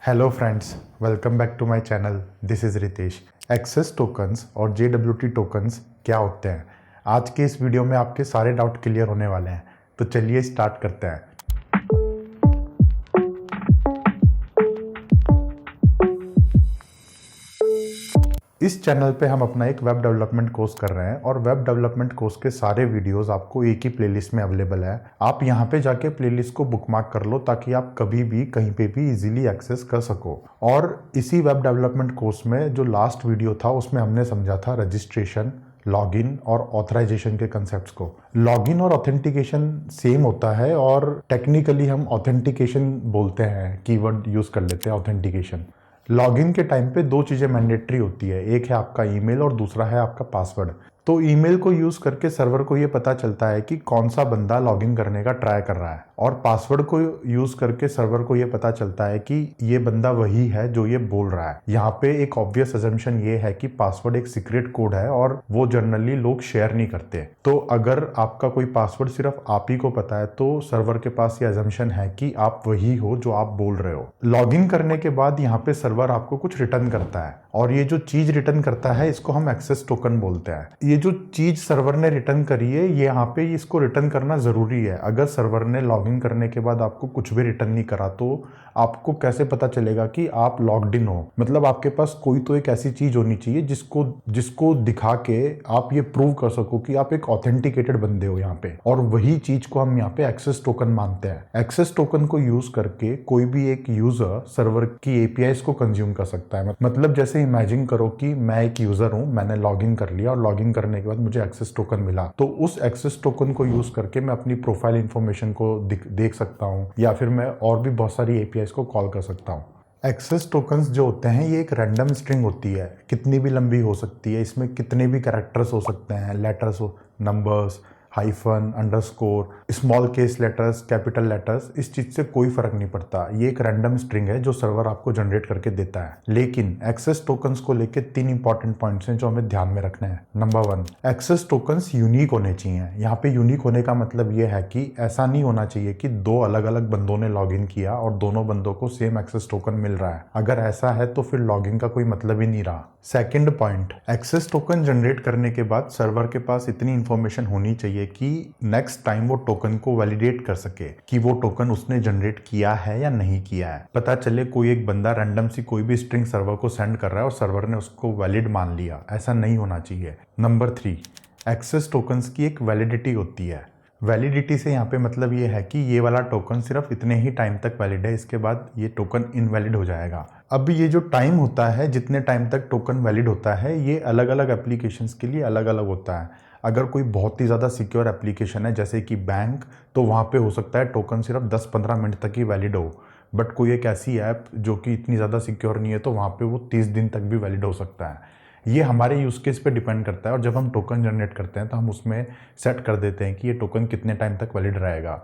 Hello friends, welcome back to my channel. This is Ritesh. Access tokens और JWT tokens क्या होते हैं, आज के इस वीडियो में आपके सारे डाउट क्लियर होने वाले हैं। तो चलिए स्टार्ट करते हैं। इस चैनल पे हम अपना एक वेब डेवलपमेंट कोर्स कर रहे हैं और वेब डेवलपमेंट कोर्स के सारे वीडियोस आपको एक ही प्लेलिस्ट में अवेलेबल है। आप यहाँ पे जाके प्लेलिस्ट को बुकमार्क कर लो ताकि आप कभी भी कहीं पे भी इजीली एक्सेस कर सको। और इसी वेब डेवलपमेंट कोर्स में जो लास्ट वीडियो था उसमें हमने समझा था रजिस्ट्रेशन, लॉगिन और ऑथराइजेशन के कंसेप्ट्स को। लॉगिन और ऑथेंटिकेशन सेम होता है और टेक्निकली हम ऑथेंटिकेशन बोलते हैं, कीवर्ड यूज कर लेते हैं ऑथेंटिकेशन। लॉगिन के टाइम पे दो चीज़ें मैंडेटरी होती है, एक है आपका ईमेल और दूसरा है आपका पासवर्ड। तो ईमेल को यूज़ करके सर्वर को ये पता चलता है कि कौन सा बंदा लॉगिन करने का ट्राई कर रहा है, और पासवर्ड को यूज़ करके सर्वर को ये पता चलता है कि ये बंदा वही है जो ये बोल रहा है। यहाँ पे एक ऑब्वियस अजम्पशन ये है कि पासवर्ड एक सीक्रेट कोड है और वो जनरली लोग शेयर नहीं करते। तो अगर आपका कोई पासवर्ड सिर्फ आप ही को पता है तो सर्वर के पास ये अजम्पशन है कि आप वही हो जो आप बोल रहे हो। लॉगिन करने के बाद यहाँ पे सर्वर आपको कुछ रिटर्न करता है, और ये जो चीज रिटर्न करता है इसको हम एक्सेस टोकन बोलते हैं। ये जो चीज सर्वर ने रिटर्न करी है, ये यहाँ पे इसको रिटर्न करना जरूरी है। अगर सर्वर ने लॉगिन करने के बाद आपको कुछ भी रिटर्न नहीं करा तो आपको कैसे पता चलेगा कि आप लॉग्ड इन हो। मतलब आपके पास कोई तो एक ऐसी चीज होनी चाहिए जिसको जिसको दिखा के आप ये प्रूव कर सको कि आप एक ऑथेंटिकेटेड बंदे हो यहाँ पे, और वही चीज को हम यहाँ पे एक्सेस टोकन मानते हैं। एक्सेस टोकन को यूज करके कोई भी एक यूजर सर्वर की एपीआईज को कंज्यूम कर सकता है। मतलब जैसे इमेजिन करो कि मैं एक यूजर हूं, मैंने लॉगिन कर लिया और लॉगिन करने के बाद मुझे एक्सेस टोकन मिला, तो उस एक्सेस टोकन को यूज करके मैं अपनी प्रोफाइल इंफॉर्मेशन को देख सकता हूं, या फिर मैं और भी बहुत सारी एपीआईज को कॉल कर सकता हूं। एक्सेस टोकन्स जो होते हैं ये एक रैंडम स्ट्रिंग होती है, कितनी भी लंबी हो सकती है, इसमें कितने भी कैरेक्टर्स हो सकते हैं, लेटर्स हो, numbers, hyphen, underscore, small case letters, capital letters, इस चीज से कोई फर्क नहीं पड़ता। ये एक रैंडम स्ट्रिंग है जो सर्वर आपको जनरेट करके देता है। लेकिन एक्सेस टोकन्स को लेके 3 इंपॉर्टेंट पॉइंट्स हैं जो हमें ध्यान में रखने हैं। नंबर 1, एक्सेस टोकन्स यूनिक होने चाहिए। यहाँ पे यूनिक होने का मतलब ये है कि ऐसा नहीं होना चाहिए कि दो अलग अलग बंदों ने लॉगिन किया और दोनों बंदों को सेम एक्सेस टोकन मिल रहा है। अगर ऐसा है तो फिर लॉगिन का कोई मतलब ही नहीं रहा। Second point, access token generate करने के बाद सर्वर के पास इतनी इंफॉर्मेशन होनी चाहिए कि नेक्स्ट टाइम वो टोकन को वैलिडेट कर सके कि वो टोकन उसने जनरेट किया है या नहीं किया है। पता चले कोई एक बंदा रैंडम सी कोई भी स्ट्रिंग सर्वर को सेंड कर रहा है और सर्वर ने उसको वैलिड मान लिया, ऐसा नहीं होना चाहिए। नंबर 3, एक्सेस टोकन्स की एक वैलिडिटी होती है। वैलिडिटी से यहाँ पे मतलब ये है कि ये वाला टोकन सिर्फ इतने ही टाइम तक वैलिड है, इसके बाद ये टोकन इनवैलिड हो जाएगा। अब ये जो टाइम होता है, जितने टाइम तक टोकन वैलिड होता है, ये अलग अलग एप्लीकेशंस के लिए अलग अलग होता है। अगर कोई बहुत ही ज़्यादा सिक्योर एप्लीकेशन है जैसे कि बैंक, तो वहाँ पे हो सकता है टोकन सिर्फ 10-15 मिनट तक ही वैलिड हो। बट कोई एक ऐसी ऐप जो कि इतनी ज़्यादा सिक्योर नहीं है तो वहाँ पे वो 30 दिन तक भी वैलिड हो सकता है। ये हमारे यूज़ केस पे डिपेंड करता है, और जब हम टोकन जनरेट करते हैं तो हम उसमें सेट कर देते हैं कि ये टोकन कितने टाइम तक वैलिड रहेगा।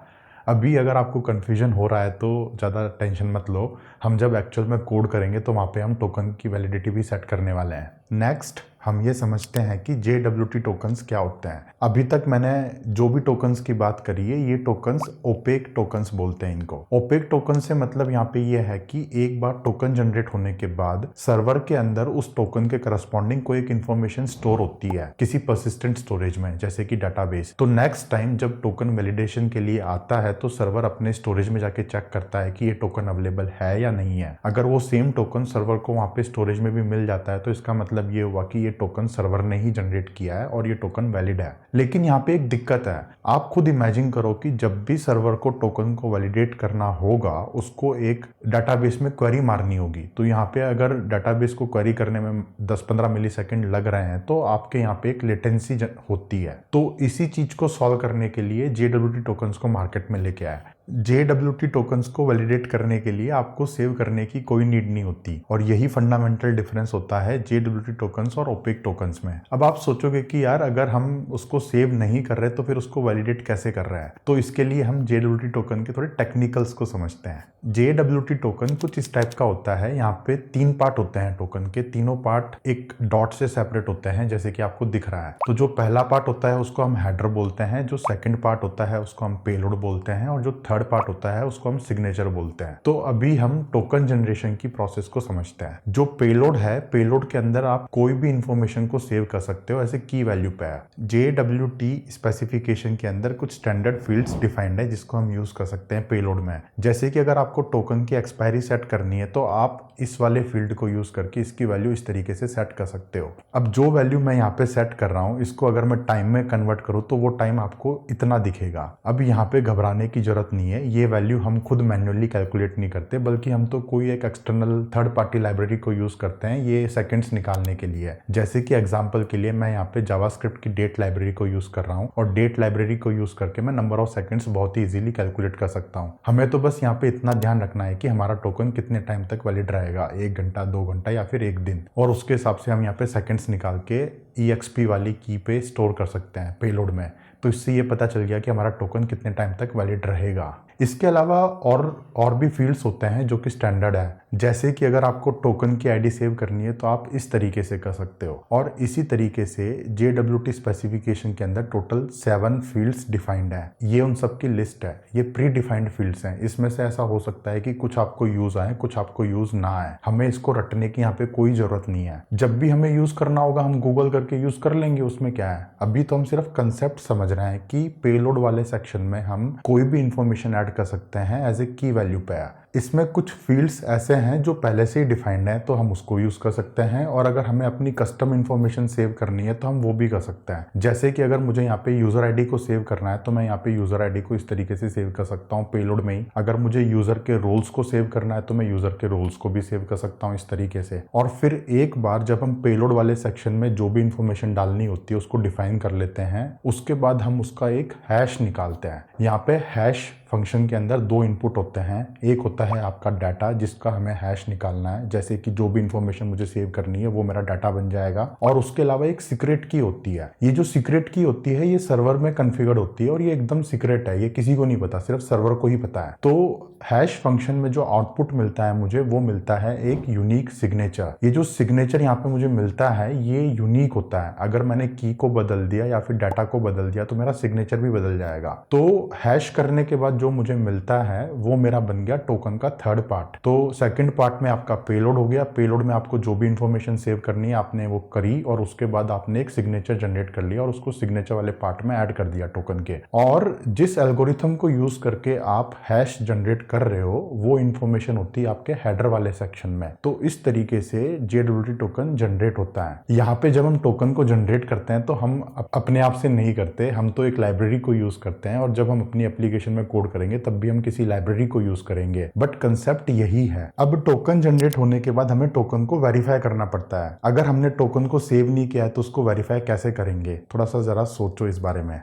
अभी अगर आपको कन्फ्यूजन हो रहा है तो ज़्यादा टेंशन मत लो, हम जब एक्चुअल में कोड करेंगे तो वहाँ पे हम टोकन की वैलिडिटी भी सेट करने वाले हैं। नेक्स्ट हम ये समझते हैं कि JWT टोकन्स क्या होते हैं। अभी तक मैंने जो भी टोकन्स की बात करी है, ये टोकन्स ओपेक टोकन्स बोलते हैं इनको। ओपेक टोकन से मतलब यहाँ पे ये है कि एक बार टोकन जनरेट होने के बाद सर्वर के अंदर उस टोकन के करस्पॉन्डिंग कोई एक इन्फॉर्मेशन स्टोर होती है किसी परसिस्टेंट स्टोरेज में, जैसे कि डाटाबेस। तो नेक्स्ट टाइम जब टोकन वैलिडेशन के लिए आता है तो सर्वर अपने स्टोरेज में जाके चेक करता है कि ये टोकन अवेलेबल है या नहीं है। अगर वो सेम टोकन सर्वर को वहाँ पे स्टोरेज में भी मिल जाता है तो इसका मतलब ये हुआ कि ये टोकन सर्वर ने ही जनरेट किया है और ये टोकन वैलिड है। लेकिन यहाँ पे एक दिक्कत है, आप खुद इमेजिन करो कि जब भी सर्वर को टोकन को वैलिडेट करना होगा उसको एक डाटाबेस में क्वेरी मारनी होगी। तो यहाँ पे अगर डाटाबेस को क्वेरी करने में 10-15 मिली सेकेंड लग रहे हैं तो आपके यहाँ पे एक लेटेंसी होती है। तो इसी चीज को सॉल्व करने के लिए JWT टोकन्स को मार्केट में लेके आया। JWT टोकन्स को वैलिडेट करने के लिए आपको सेव करने की कोई नीड नहीं होती, और यही फंडामेंटल डिफरेंस होता है JWT टोकन्स और ओपेक टोकन्स में। अब आप सोचोगे कि यार अगर हम उसको सेव नहीं कर रहे तो फिर उसको वैलिडेट कैसे कर रहे हैं, तो इसके लिए हम JWT टोकन के थोड़े टेक्निकल्स को समझते हैं। JWT टोकन कुछ इस टाइप का होता है। यहाँ पे 3 पार्ट होते हैं टोकन के, तीनों पार्ट एक डॉट से सेपरेट होते हैं जैसे कि आपको दिख रहा है। तो जो पहला पार्ट होता है उसको हम हेडर बोलते हैं, जो सेकंड पार्ट होता है उसको हम पेलोड बोलते हैं, और जो थर्ड थर्ड पार्ट होता है उसको हम सिग्नेचर बोलते हैं। तो अभी हम टोकन जनरेशन की प्रोसेस को समझते हैं। जो पेलोड है, पेलोड के अंदर आप कोई भी इंफॉर्मेशन को सेव कर सकते हो ऐसे की वैल्यू पे है। JWT स्पेसिफिकेशन के अंदर कुछ स्टैंडर्ड फील्ड्स डिफाइंड है जिसको हम यूज कर सकते हैं पेलोड में। जैसे कि अगर आपको टोकन की एक्सपायरी सेट करनी है तो आप इस वाले फील्ड को यूज करके इसकी वैल्यू इस तरीके से सेट कर सकते हो। अब जो वैल्यू मैं यहाँ पे सेट कर रहा हूँ इसको अगर मैं टाइम में कन्वर्ट करूँ तो वो टाइम आपको इतना दिखेगा। अब यहाँ पे घबराने की जरूरत नहीं है, ये वैल्यू हम खुद मैन्युअली कैलकुलेट नहीं करते, बल्कि हम तो कोई एक एक्सटर्नल थर्ड पार्टी लाइब्रेरी को यूज करते हैं ये सेकंड्स निकालने के लिए। जैसे कि एग्जांपल के लिए मैं यहाँ पे जावास्क्रिप्ट की डेट लाइब्रेरी को यूज कर रहा हूँ और डेट लाइब्रेरी को यूज करके मैं नंबर ऑफ सेकंड्स बहुत ही इजीली कैलकुलेट कर सकता हूँ। हमें तो बस यहाँ पे इतना ध्यान रखना है कि हमारा टोकन कितने टाइम तक वैलिड रहेगा, 1 घंटा, 2 घंटा या फिर 1 दिन, और उसके हिसाब से हम यहाँ पे सेकंड्स निकाल के EXP वाली की पे स्टोर कर सकते हैं पेलोड में। तो इससे ये पता चल गया कि हमारा टोकन कितने टाइम तक वैलिड रहेगा। इसके अलावा और भी फील्ड्स होते हैं जो कि स्टैंडर्ड है। जैसे कि अगर आपको टोकन की आईडी सेव करनी है तो आप इस तरीके से कर सकते हो, और इसी तरीके से JWT स्पेसिफिकेशन के अंदर टोटल 7 फील्ड्स डिफाइंड है। ये उन सब की लिस्ट है, ये प्री डिफाइंड फील्ड्स हैं। इसमें से ऐसा हो सकता है कि कुछ आपको यूज आए, कुछ आपको यूज ना आए। हमें इसको रटने की यहाँ पे कोई जरूरत नहीं है। जब भी हमें यूज करना होगा हम गूगल करके यूज कर लेंगे, उसमें क्या है। अभी तो हम सिर्फ कंसेप्ट समझ रहे हैं कि पेलोड वाले सेक्शन में हम कोई भी इंफॉर्मेशन ऐड कर सकते हैं एज ए की वैल्यू पे है। इसमें कुछ फील्ड्स ऐसे हैं जो पहले से ही डिफाइंड है तो हम उसको यूज कर सकते हैं, और अगर हमें अपनी कस्टम इंफॉर्मेशन सेव करनी है तो हम वो भी कर सकते हैं। जैसे कि अगर मुझे यहाँ पे यूजर आईडी को सेव करना है तो मैं यहाँ पे यूजर आईडी को इस तरीके से सेव कर सकता हूँ पेलोड में ही। अगर मुझे यूजर के रोल्स को सेव करना है तो मैं यूजर के रोल्स को भी सेव कर सकता हूँ इस तरीके से। और फिर एक बार जब हम पेलोड वाले सेक्शन में जो भी इंफॉर्मेशन डालनी होती है उसको डिफाइन कर लेते हैं, उसके बाद हम उसका एक हैश निकालते हैं। यहाँ पे हैश फंक्शन के अंदर 2 इनपुट होते हैं। एक होता है आपका डाटा जिसका हमें हैश निकालना है, जैसे कि जो भी इंफॉर्मेशन मुझे सेव करनी है वो मेरा डाटा बन जाएगा। और उसके अलावा एक सीक्रेट की होती है। ये जो सीक्रेट की होती है ये सर्वर में कॉन्फ़िगर्ड होती है और ये एकदम सीक्रेट है, ये किसी को नहीं पता, सिर्फ सर्वर को ही पता है। तो हैश फंक्शन में जो आउटपुट मिलता है मुझे, वो मिलता है एक यूनिक सिग्नेचर। ये जो सिग्नेचर यहाँ पे मुझे मिलता है ये यूनिक होता है। अगर मैंने की को बदल दिया या फिर डाटा को बदल दिया तो मेरा सिग्नेचर भी बदल जाएगा। तो हैश करने के बाद जो मुझे मिलता है वो मेरा बन गया टोकन का थर्ड पार्ट। तो सेकंड पार्ट में आपका पेलोड हो गया। पेलोड में आपको जो भी इंफॉर्मेशन सेव करनी है आपने वो करी, और उसके बाद आपने एक सिग्नेचर जनरेट कर लिया और उसको सिग्नेचर वाले पार्ट में ऐड कर दिया टोकन के। और जिस एल्गोरिथम को यूज करके आप हैश जनरेट कर रहे हो वो इंफॉर्मेशन होती है आपके हेडर वाले सेक्शन में। तो इस तरीके से JWT टोकन जनरेट होता है। यहाँ पे जब हम टोकन को जनरेट करते हैं तो हम अपने आप से नहीं करते, हम तो एक लाइब्रेरी को यूज करते हैं, और जब हम अपनी एप्लीकेशन में कोड करेंगे तब भी हम किसी लाइब्रेरी को यूज करेंगे। बट कंसेप्ट यही है। अब टोकन जनरेट होने के बाद हमें टोकन को वेरीफाई करना पड़ता है। अगर हमने टोकन को सेव नहीं किया है तो उसको वेरीफाई कैसे करेंगे, थोड़ा सा जरा सोचो इस बारे में।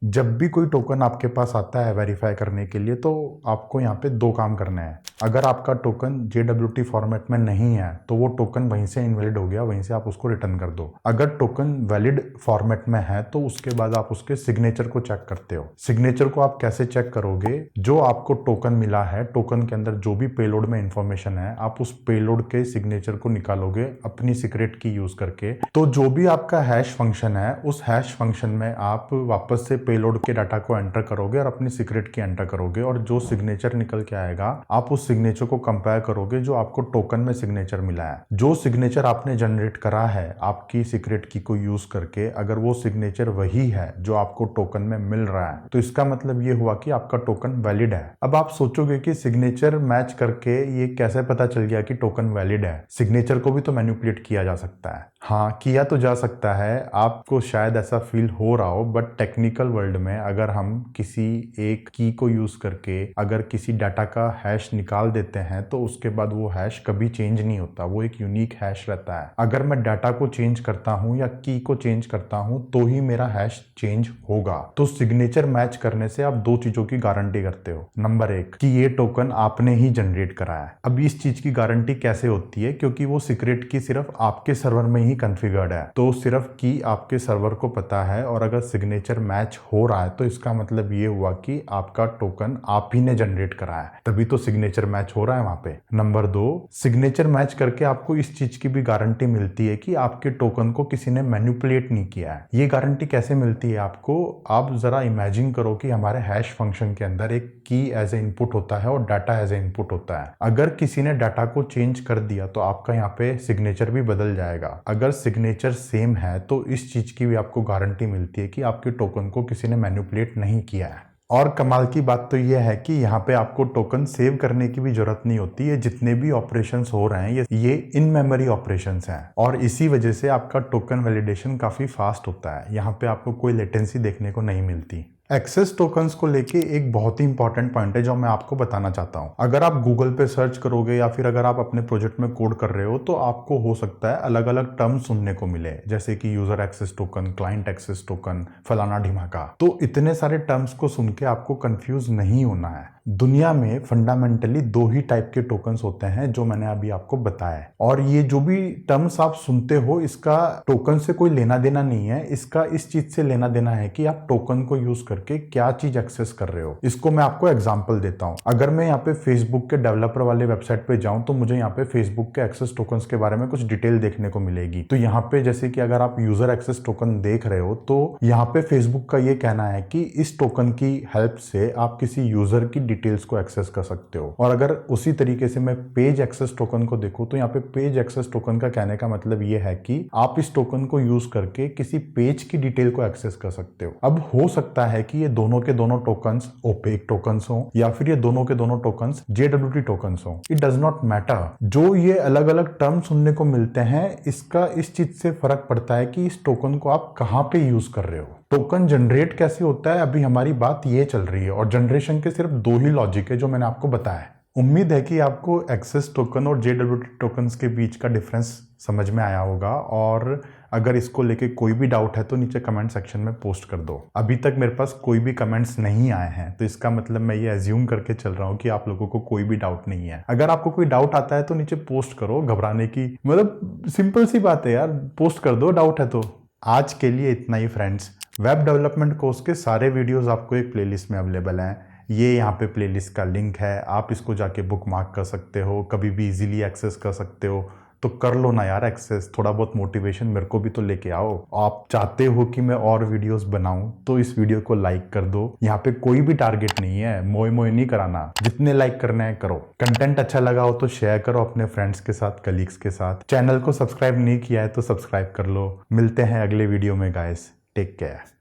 जब भी कोई टोकन आपके पास आता है वेरीफाई करने के लिए तो आपको यहाँ पे 2 काम करने हैं। अगर आपका टोकन JWT फॉर्मेट में नहीं है तो वो टोकन वहीं से इनवैलिड हो गया, वहीं से आप उसको रिटर्न कर दो। अगर टोकन वैलिड फॉर्मेट में है तो उसके बाद आप उसके सिग्नेचर को चेक करते हो। सिग्नेचर को आप कैसे चेक करोगे, जो आपको टोकन मिला है, टोकन के अंदर जो भी पेलोड में इंफॉर्मेशन है, आप उस पेलोड के सिग्नेचर को निकालोगे अपनी सीक्रेट की यूज करके। तो जो भी आपका हैश फंक्शन है उस हैश फंक्शन में आप वापस से पेलोड के डाटा को एंटर करोगे और अपनी सीक्रेट की एंटर करोगे, और जो सिग्नेचर निकल के आएगा आप उस सिग्नेचर को कंपेयर करोगे जो आपको टोकन में सिग्नेचर मिला है। जो सिग्नेचर आपने जनरेट करा है आपकी सीक्रेट की को यूज करके, अगर वो सिग्नेचर वही है जो आपको टोकन में मिल रहा है तो इसका मतलब ये हुआ कि आपका टोकन वैलिड है। अब आप सोचोगे कि सिग्नेचर मैच करके ये कैसे पता चल गया कि टोकन वैलिड है। सिग्नेचर को भी तो मैनिपुलेट किया जा सकता है। हाँ, किया तो जा सकता है, आपको शायद ऐसा फील हो रहा हो, बट टेक्निकल वर्ल्ड में अगर हम किसी एक की को यूज करके अगर किसी डाटा का हैश निकाल देते हैं तो उसके बाद वो हैश कभी चेंज नहीं होता, वो एक यूनिक हैश रहता है। अगर मैं डाटा को चेंज करता हूं या की को चेंज करता हूं तो ही मेरा हैश चेंज होगा। तो सिग्नेचर मैच करने से आप 2 चीजों की गारंटी करते हो। नंबर 1 कि ये टोकन आपने ही जनरेट करा है। अब इस चीज की गारंटी कैसे होती है, क्योंकि वो सीक्रेट की सिर्फ आपके सर्वर में ही कॉन्फ़िगर्ड है, तो सिर्फ की आपके सर्वर को पता है, और अगर सिग्नेचर मैच हो रहा है तो इसका मतलब ये हुआ कि आपका टोकन आप ही ने जनरेट करा है, तभी तो सिग्नेचर सिग्नेचर मैच हो रहा है वहां पे। नंबर 2, सिग्नेचर मैच करके आपको इस चीज की भी गारंटी मिलती है कि आपके टोकन को किसी ने मैनिपुलेट नहीं किया है। ये गारंटी कैसे मिलती है आपको? आप जरा इमेजिन करो कि हमारे हैश फंक्शन के अंदर एक की एज ए इनपुट होता है और डाटा एज ए इनपुट होता है। अगर किसी ने डाटा को चेंज कर दिया तो आपका यहाँ पे सिग्नेचर भी बदल जाएगा। अगर सिग्नेचर सेम है तो इस चीज की भी आपको गारंटी मिलती है कि आपके टोकन को किसी ने मैनिपुलेट नहीं किया है। और कमाल की बात तो यह है कि यहाँ पे आपको टोकन सेव करने की भी जरूरत नहीं होती है। जितने भी ऑपरेशंस हो रहे हैं ये इन मेमोरी ऑपरेशंस हैं और इसी वजह से आपका टोकन वैलिडेशन काफी फास्ट होता है। यहाँ पे आपको कोई लेटेंसी देखने को नहीं मिलती। एक्सेस टोकन्स को लेके एक बहुत ही इंपॉर्टेंट पॉइंट है जो मैं आपको बताना चाहता हूं। अगर आप गूगल पे सर्च करोगे या फिर अगर आप अपने प्रोजेक्ट में कोड कर रहे हो तो आपको हो सकता है अलग अलग टर्म सुनने को मिले, जैसे कि user access token, client access token, फलाना ढिमाका। तो इतने सारे टर्म्स को सुन के आपको कंफ्यूज नहीं होना है। दुनिया में फंडामेंटली 2 ही टाइप के टोकन्स होते हैं जो मैंने अभी आपको बताया, और ये जो भी टर्म्स आप सुनते हो इसका टोकन से कोई लेना देना नहीं है। इसका इस चीज से लेना देना है कि आप टोकन को यूज करके क्या चीज एक्सेस कर रहे हो। इसको मैं आपको एग्जांपल देता हूं। अगर मैं यहाँ पे फेसबुक के डेवलपर वाले वेबसाइट पे जाऊं तो मुझे यहाँ पे फेसबुक के एक्सेस टोकन्स के बारे में कुछ डिटेल देखने को मिलेगी। तो यहाँ पे जैसे कि अगर आप यूजर एक्सेस टोकन देख रहे हो तो यहाँ पे फेसबुक का ये कहना है कि इस टोकन की हेल्प से आप किसी यूजर की डिटेल्स को एक्सेस कर सकते हो। और अगर उसी तरीके से मैं पेज एक्सेस टोकन को देखूं तो यहाँ पे पेज एक्सेस टोकन का कहने का मतलब ये है कि आप इस टोकन को यूज करके किसी पेज की डिटेल को एक्सेस कर सकते हो। अब हो सकता है कि ये दोनों के दोनों टोकन्स ओपेक टोकन्स हो या फिर ये दोनों के दोनों टोकन्स JWT टोकन्स हो। It does not matter. जो ये अलग अलग टर्म सुनने को मिलते हैं इसका इस चीज से फर्क पड़ता है कि इस टोकन को आप कहां पे यूज कर रहे हो। टोकन जनरेट कैसे होता है अभी हमारी बात ये चल रही है, और जनरेशन के सिर्फ 2 ही लॉजिक है जो मैंने आपको बताया। उम्मीद है कि आपको एक्सेस टोकन और JWT टोकन्स के बीच का डिफरेंस समझ में आया होगा, और अगर इसको लेके कोई भी डाउट है तो नीचे कमेंट सेक्शन में पोस्ट कर दो। अभी तक मेरे पास कोई भी कमेंट्स नहीं आए हैं तो इसका मतलब मैं ये एज्यूम करके चल रहा हूँ कि आप लोगों को कोई भी डाउट नहीं है। अगर आपको कोई डाउट आता है तो नीचे पोस्ट करो, घबराने की मतलब सिंपल सी बात है यार, पोस्ट कर दो डाउट है तो। आज के लिए इतना ही फ्रेंड्स। वेब डेवलपमेंट कोर्स के सारे वीडियोस आपको एक प्लेलिस्ट में अवेलेबल हैं। ये यहाँ पे प्लेलिस्ट का लिंक है, आप इसको जाके बुकमार्क कर सकते हो, कभी भी इजीली एक्सेस कर सकते हो। तो कर लो ना यार एक्सेस, थोड़ा बहुत मोटिवेशन मेरे को भी तो लेके आओ। आप चाहते हो कि मैं और वीडियोस बनाऊं तो इस वीडियो को लाइक कर दो। यहाँ पे कोई भी टारगेट नहीं है, मोए मोए नहीं कराना, जितने लाइक करने हैं करो। कंटेंट अच्छा लगा हो तो शेयर करो अपने फ्रेंड्स के साथ, कलीग्स के साथ। चैनल को सब्सक्राइब नहीं किया है तो सब्सक्राइब कर लो। मिलते हैं अगले वीडियो में गाइस, टेक केयर।